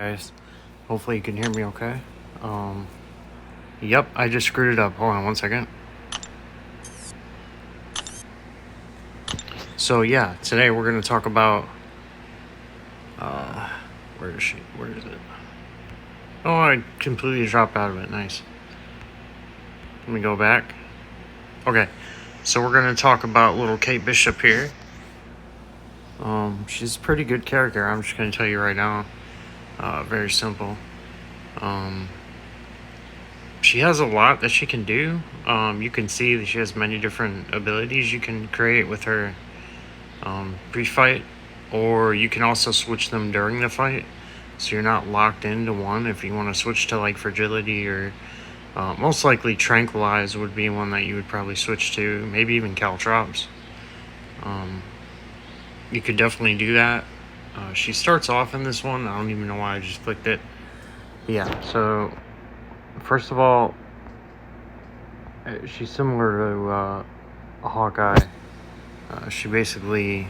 Guys, hopefully you can hear me okay. Yep, I just screwed it up. Hold on one second. So yeah, today we're gonna talk about where is she? Where is it? Oh, I completely dropped out of it. Nice. Let me go back. Okay, so we're gonna talk about little Kate Bishop here. She's a pretty good character. I'm just gonna tell you right now. Very simple. She has a lot that she can do. You can see that she has many different abilities you can create with her pre-fight, or you can also switch them during the fight, so you're not locked into one. If you want to switch to like fragility or most likely tranquilize would be one that you would probably switch to, maybe even caltrops. You could definitely do that. She starts off in this one. I don't even know why I just clicked it. Yeah, so first of all, she's similar to a Hawkeye. She basically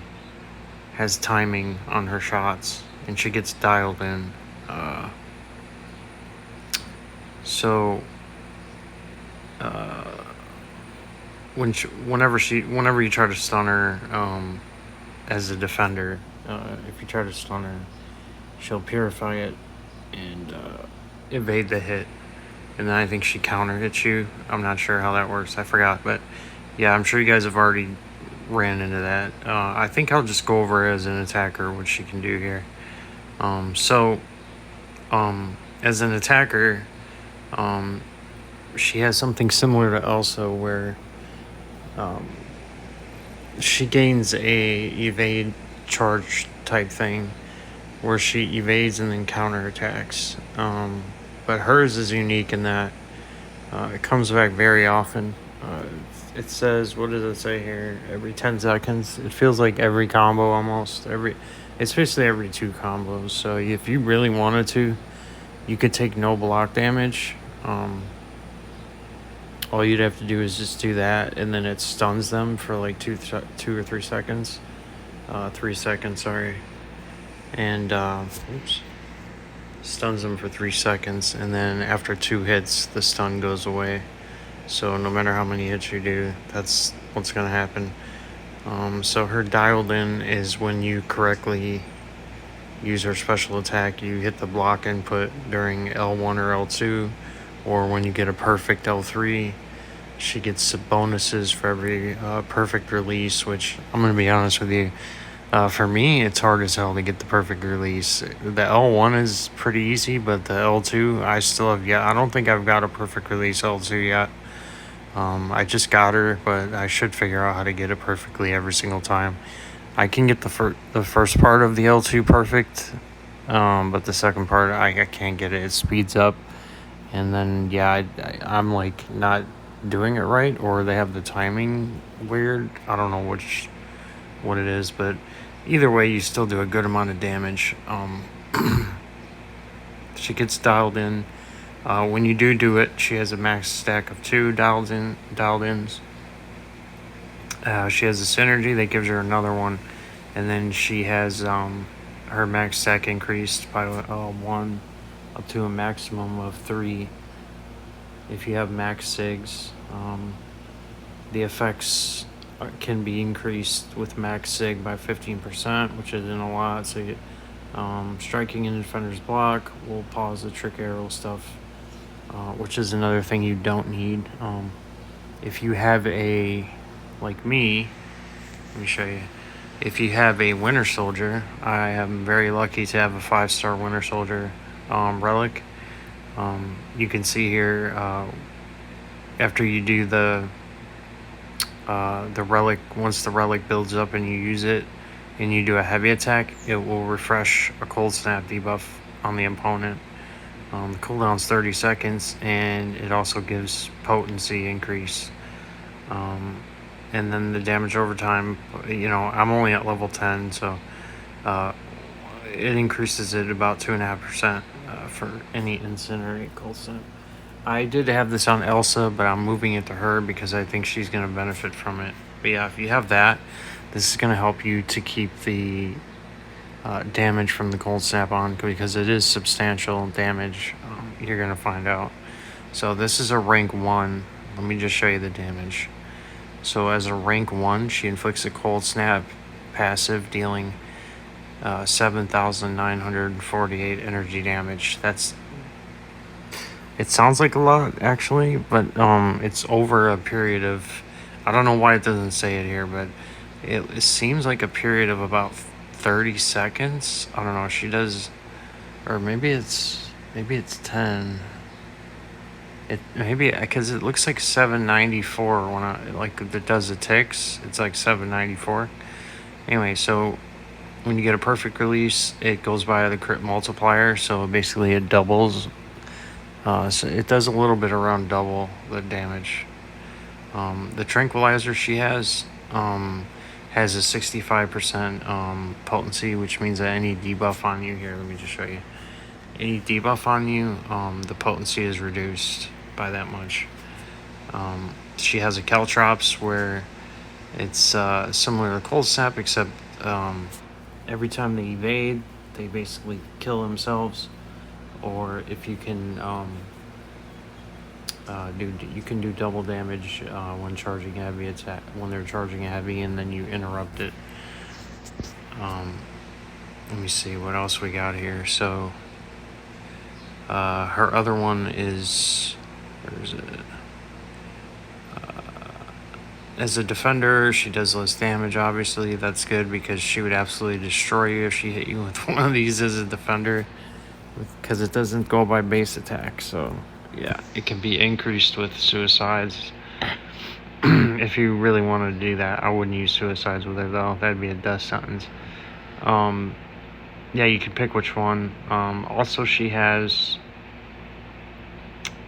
has timing on her shots, and she gets dialed in. So whenever you try to stun her, as a defender, if you try to stun her, she'll purify it and evade the hit, and then I think she counter hits you. I'm not sure how that works. I forgot, but yeah, I'm sure you guys have already ran into that. I think I'll just go over as an attacker what she can do here. As an attacker, she has something similar to Elsa where she gains a evade charge type thing where she evades and then counter attacks. But hers is unique in that it comes back very often. It says, what does it say here? Every 10 seconds. It feels like every combo almost. It's basically every 2 combos. So if you really wanted to, you could take no block damage. All you'd have to do is just do that, and then it stuns them for like 2 or 3 seconds. 3 seconds, sorry. And stuns them for 3 seconds, and then after 2 hits, the stun goes away. So no matter how many hits you do, that's what's gonna happen. So her dialed in is when you correctly use her special attack. You hit the block input during L1 or L2, or when you get a perfect L3. She gets bonuses for every perfect release, which I'm going to be honest with you. For me, it's hard as hell to get the perfect release. The L1 is pretty easy, but the L2, I still have yet. I don't think I've got a perfect release L2 yet. I just got her, but I should figure out how to get it perfectly every single time. I can get the first part of the L2 perfect, but the second part, I can't get it. It speeds up, and then, yeah, I'm like not doing it right, or they have the timing weird. I don't know what it is, but either way, you still do a good amount of damage. She gets dialed in. When you do it, she has a max stack of 2 dialed ins. She has a synergy that gives her another one, and then she has her max stack increased by 1 up to a maximum of 3. If you have max SIGs, the effects can be increased with max SIG by 15%, which isn't a lot. So you get, striking in defender's block will pause the trick arrow stuff, which is another thing you don't need. If you have like me, let me show you. If you have a Winter Soldier, I am very lucky to have a 5-star Winter Soldier relic. You can see here, after you do the relic, once the relic builds up and you use it and you do a heavy attack, it will refresh a cold snap debuff on the opponent. The cooldown's 30 seconds, and it also gives potency increase. And then the damage over time, I'm only at level 10, so it increases it about 2.5% for any incinerate cold snap. I did have this on Elsa, but I'm moving it to her because I think she's going to benefit from it. But yeah, if you have that, this is going to help you to keep the damage from the cold snap on, because it is substantial damage. You're gonna find out. So this is a rank 1. Let me just show you the damage. So as a rank 1, she inflicts a cold snap passive, dealing 7,948 energy damage. It sounds like a lot, actually, but it's over a period of, I don't know why it doesn't say it here, but it seems like a period of about 30 seconds. I don't know. She does, or maybe it's 10. Maybe because it looks like 794 when it does the ticks. It's like 794. Anyway, so when you get a perfect release, it goes by the crit multiplier. So basically, it doubles. So it does a little bit around double the damage. The tranquilizer she has a 65% potency, which means that any debuff on you here. Let me just show you. Any debuff on you, the potency is reduced by that much. She has a caltrops where it's similar to cold snap, except every time they evade, they basically kill themselves. Or if you can you can do double damage when charging a heavy attack, when they're charging a heavy, and then you interrupt it. Let me see what else we got here. So her other one is, where is it? As a defender, she does less damage. Obviously, that's good, because she would absolutely destroy you if she hit you with one of these as a defender, because it doesn't go by base attack. So yeah, it can be increased with suicides. If you really want to do that, I wouldn't use suicides with her, though. That'd be a death sentence. Yeah, you can pick which one. Also, she has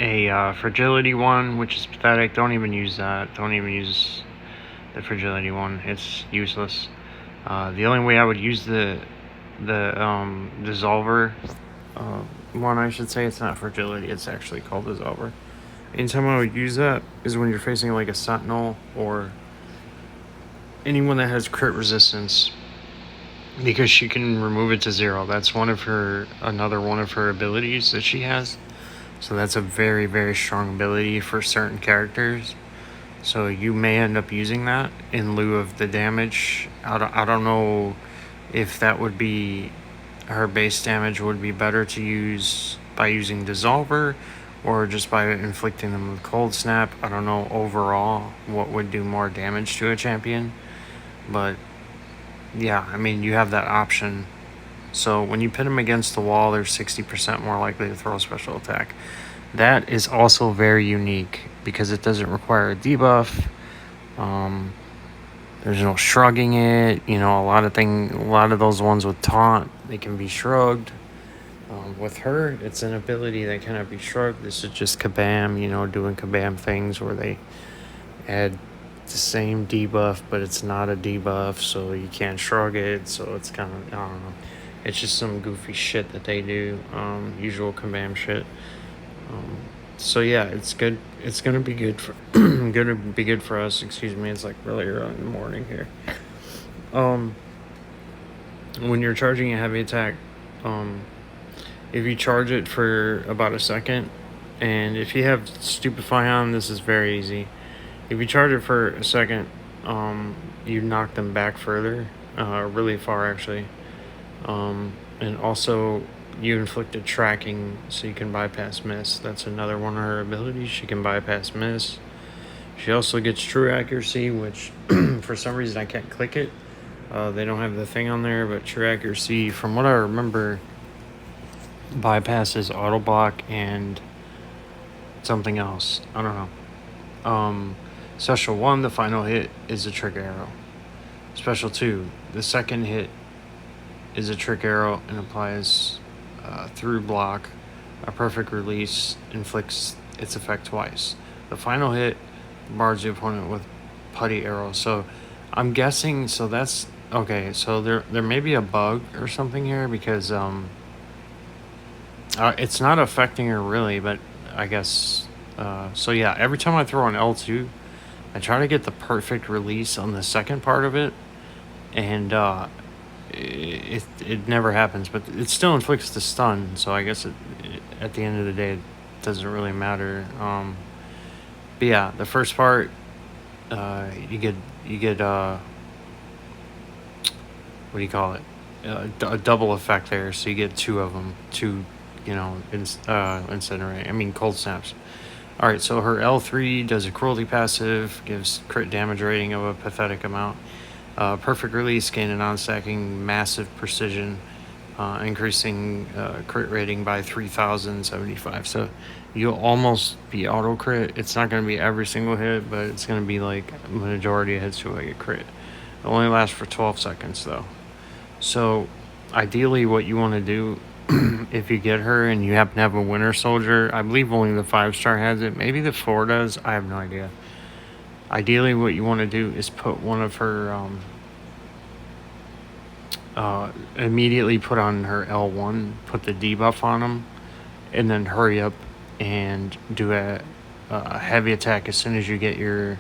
a fragility one, which is pathetic. Don't even use that. Don't even use the fragility one. It's useless. The only way I would use the dissolver one, I should say, it's not fragility, it's actually called dissolver. Anytime I would use that is when you're facing like a sentinel or anyone that has crit resistance, because she can remove it to 0. That's another one of her abilities that she has. So that's a very, very strong ability for certain characters. So you may end up using that in lieu of the damage. I don't know if that would be, her base damage would be better to use by using dissolver or just by inflicting them with cold snap. I don't know overall what would do more damage to a champion. But yeah, I mean, you have that option. So when you pin them against the wall, they're 60% more likely to throw a special attack. That is also very unique because it doesn't require a debuff. There's no shrugging it. You know, a lot of those ones with taunt, they can be shrugged. With her, it's an ability that cannot be shrugged. This is just kabam, doing kabam things where they add the same debuff, but it's not a debuff, so you can't shrug it. So it's kind of, I don't know. It's just some goofy shit that they do, usual kabam shit. So yeah, it's good. It's gonna be good for gonna be good for us. Excuse me. It's like really early in the morning here. When you're charging a heavy attack, if you charge it for about a second, and if you have Stupefy on, this is very easy. If you charge it for a second, you knock them back further, really far actually. And also you inflicted tracking, so you can bypass miss. That's another one of her abilities. She can bypass miss. She also gets true accuracy, which for some reason I can't click it. They don't have the thing on there, but true accuracy, from what I remember, bypasses auto block and something else. I don't know. Special 1, the final hit is a trick arrow. Special 2, the second hit is a trick arrow and applies through block. A perfect release inflicts its effect twice. The final hit bars the opponent with putty arrow. So I'm guessing, so that's okay. So there may be a bug or something here, because it's not affecting her really, but I guess so yeah, every time I throw an L2, I try to get the perfect release on the second part of it, and it never happens, but it still inflicts the stun. So I guess at the end of the day, it doesn't really matter. But yeah, the first part, you get what do you call it? A double effect there, so you get two of them, two, incinerate. I mean, cold snaps. All right, so her L3 does a cruelty passive, gives crit damage rating of a pathetic amount. Perfect release, gain a non-stacking massive precision, increasing crit rating by 3,075. So you'll almost be auto crit. It's not going to be every single hit, but it's going to be like majority of hits will get crit. It only lasts for 12 seconds though. So ideally, what you want to do if you get her and you happen to have a winter soldier, I believe only the 5-star has it. Maybe the 4 does. I have no idea. Ideally, what you want to do is put one of her immediately put on her L1, put the debuff on them, and then hurry up and do a heavy attack as soon as you get your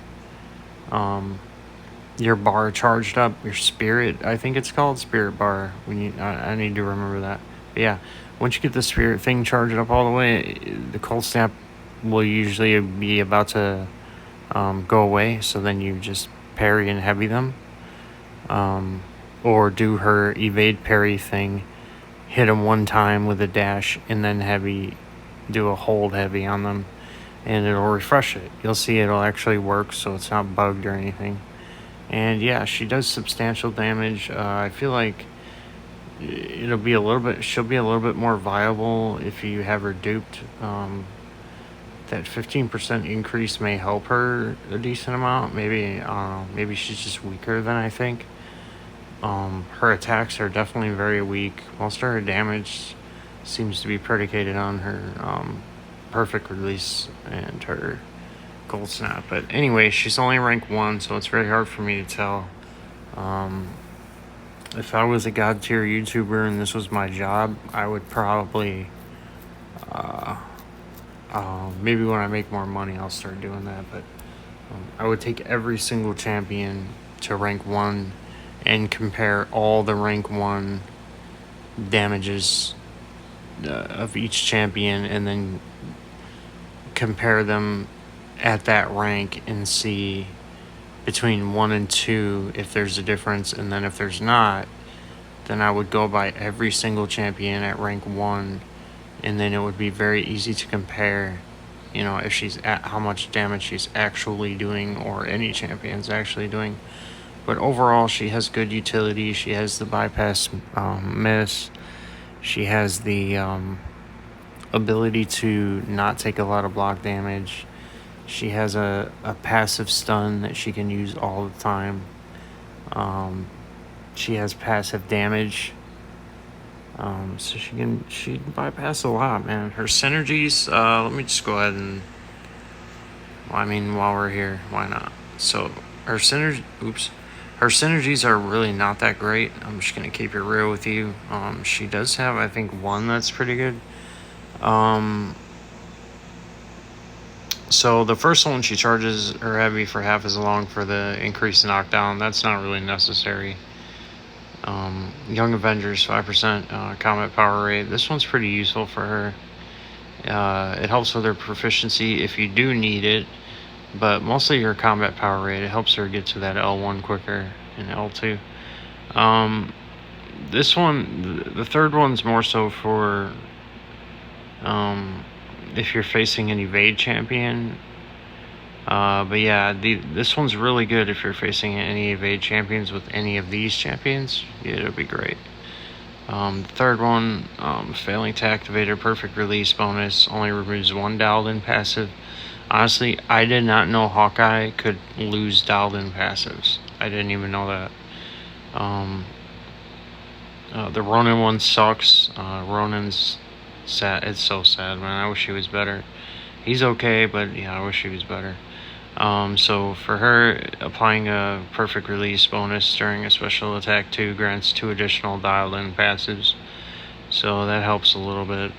bar charged up, your spirit, I think it's called spirit bar. I need to remember that. But yeah, once you get the spirit thing charged up all the way, the cold snap will usually be about to go away. So then you just parry and heavy them, or do her evade parry thing, hit them one time with a dash, and then do a hold heavy on them, and it'll refresh it. You'll see it'll actually work, so it's not bugged or anything. And yeah, she does substantial damage. I feel like she'll be a little bit more viable if you have her duped. That 15% increase may help her a decent amount. Maybe she's just weaker than I think. Her attacks are definitely very weak. Most of her damage seems to be predicated on her perfect release and her cold snap. But anyway, she's only rank 1, so it's very hard for me to tell. If I was a god tier YouTuber and this was my job, I would probably maybe when I make more money I'll start doing that. But I would take every single champion to rank 1 and compare all the rank 1 damages of each champion, and then compare them at that rank and see between 1 and 2 if there's a difference. And then if there's not, then I would go by every single champion at rank 1, and then it would be very easy to compare, if she's at how much damage she's actually doing, or any champion's actually doing. But overall, she has good utility. She has the bypass miss. She has the ability to not take a lot of block damage. She has a passive stun that she can use all the time. She has passive damage. So she can bypass a lot, man. Her synergies, let me just go ahead and, while we're here, why not? So her synergies are really not that great. I'm just gonna keep it real with you. She does have, I think, one that's pretty good. So the first one, she charges her heavy for half as long for the increased knockdown. That's not really necessary. Young Avengers, 5% combat power rate. This one's pretty useful for her. It helps with her proficiency if you do need it, but mostly her combat power rate. It helps her get to that L1 quicker and L2. This one, the third one's more so for if you're facing an evade champion. But yeah, this one's really good if you're facing any evade champions with any of these champions. Yeah, it'll be great. The third one, failing to activate a perfect release bonus, only removes 1 dialed in passive. Honestly, I did not know Hawkeye could lose dialed in passives. I didn't even know that. The Ronin one sucks. Ronin's sad. It's so sad, man. I wish he was better. He's okay, but yeah, I wish he was better. So for her, applying a perfect release bonus during a special attack 2 grants 2 additional dialed in passives. So that helps a little bit.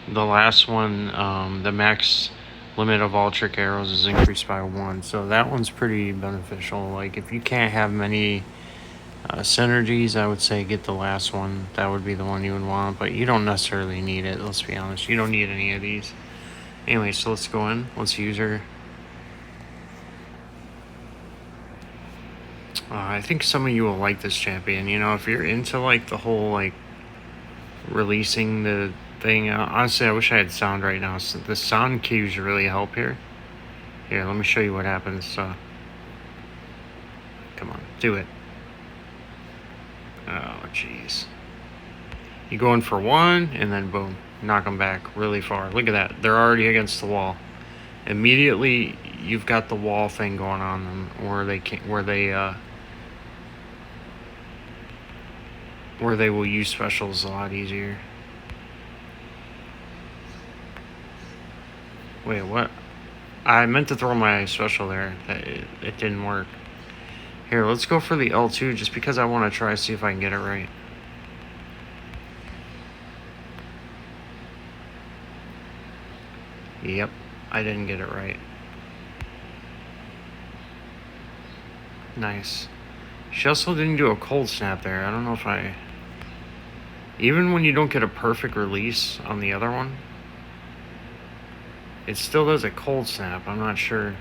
The last one, the max limit of all trick arrows is increased by 1. So that one's pretty beneficial. Like if you can't have many Synergies, I would say get the last one. That would be the one you would want, but you don't necessarily need it. Let's be honest. You don't need any of these. Anyway, so let's go in. Let's use her. I think some of you will like this champion. You know, if you're into like the whole like releasing the thing. Honestly, I wish I had sound right now. So the sound cues really help here. Here, let me show you what happens. Come on, do it. Oh, jeez. You go in for one, and then boom, knock them back really far. Look at that. They're already against the wall. Immediately, you've got the wall thing going on them, where they will use specials a lot easier. Wait, what? I meant to throw my special there. It didn't work. Here, let's go for the L2 just because I want to try to see if I can get it right. Yep, I didn't get it right. Nice. She also didn't do a cold snap there. I don't know if I... Even when you don't get a perfect release on the other one, it still does a cold snap. I'm not sure.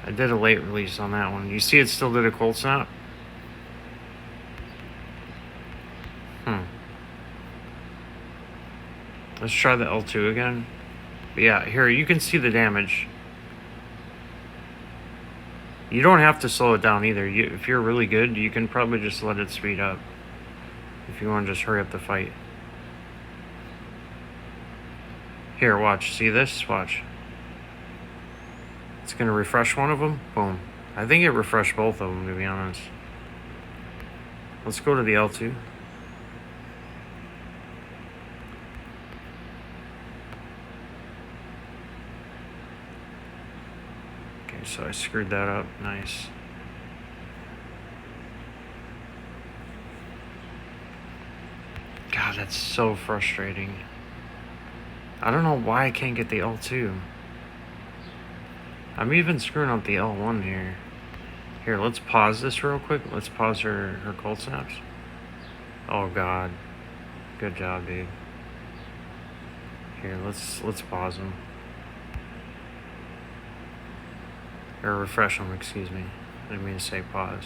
I did a late release on that one. You see it still did a cold snap? Let's try the L2 again. But yeah, here, you can see the damage. You don't have to slow it down either. If you're really good, you can probably just let it speed up. If you want to just hurry up the fight. Here, watch. See this? Watch. It's going to refresh one of them. Boom. I think it refreshed both of them, to be honest. Let's go to the L2. Okay, so I screwed that up. Nice. God, that's so frustrating. I don't know why I can't get the L2. I'm even screwing up the L1 here. Here, let's pause this real quick. Let's pause her cold snaps. Oh God. Good job, dude. Here, let's pause them. Or refresh them, excuse me. I didn't mean to say pause.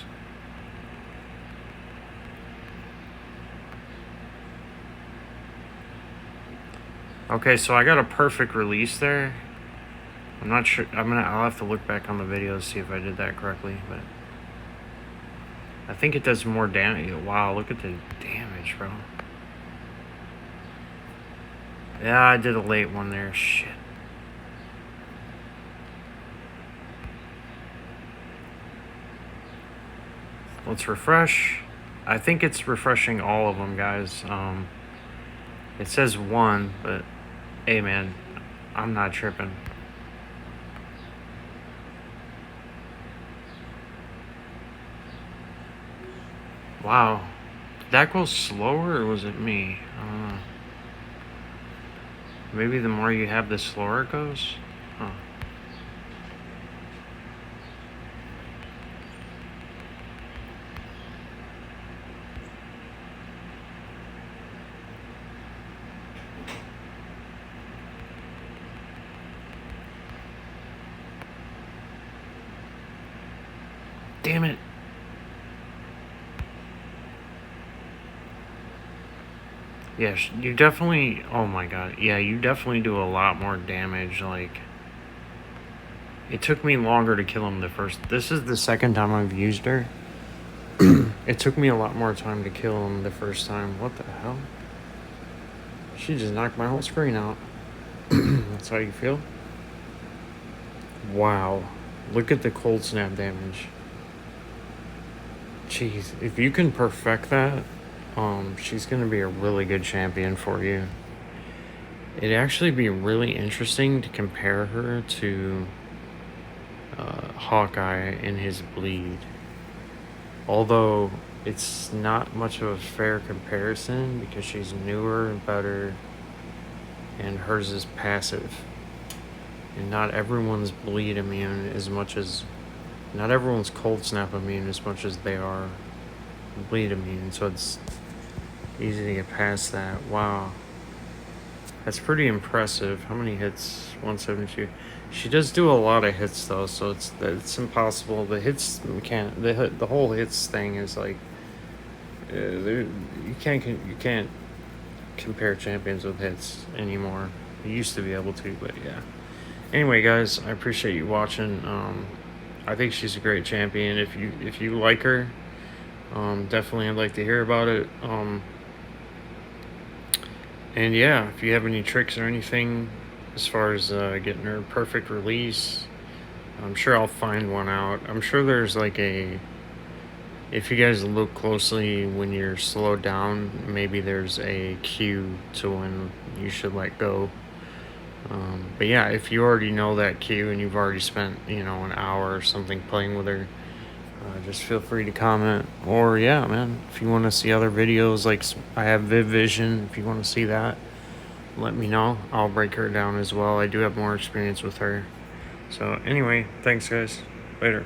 Okay, so I got a perfect release there. I'm not sure. I'll have to look back on the video to see if I did that correctly, but I think it does more damage. Wow, look at the damage, bro. Yeah, I did a late one there. Shit. Let's refresh. I think it's refreshing all of them, guys. It says one, but hey, man, I'm not tripping. Wow. Did that go slower, or was it me? I don't know. Maybe the more you have, the slower it goes? Huh. Damn it. Yes, you definitely... Oh my god. Yeah, you definitely do a lot more damage. Like, it took me longer to kill him the first... This is the second time I've used her. It took me a lot more time to kill him the first time. What the hell? She just knocked my whole screen out. That's how you feel? Wow. Look at the cold snap damage. Jeez, if you can perfect that, she's going to be a really good champion for you. It'd actually be really interesting to compare her to Hawkeye in his bleed. Although it's not much of a fair comparison because she's newer and better, and hers is passive. And not everyone's bleed immune as much as, not everyone's cold snap immune as much as they are bleed immune. So it's easy to get past that. Wow. That's pretty impressive. How many hits? 172. She does do a lot of hits though, so it's impossible. The hits can't. The whole hits thing is like, you can't compare champions with hits anymore. You used to be able to, but yeah. Anyway, guys, I appreciate you watching. I think she's a great champion. If you like her, definitely I'd like to hear about it. And yeah, if you have any tricks or anything as far as getting her perfect release, I'm sure I'll find one out. I'm sure there's like if you guys look closely when you're slowed down, maybe there's a cue to when you should let go. But yeah, if you already know that cue and you've already spent, an hour or something playing with her, just feel free to comment. Or yeah, man, if you want to see other videos, like I have Viv Vision, if you want to see that, let me know. I'll break her down as well. I do have more experience with her. So anyway, thanks guys. Later.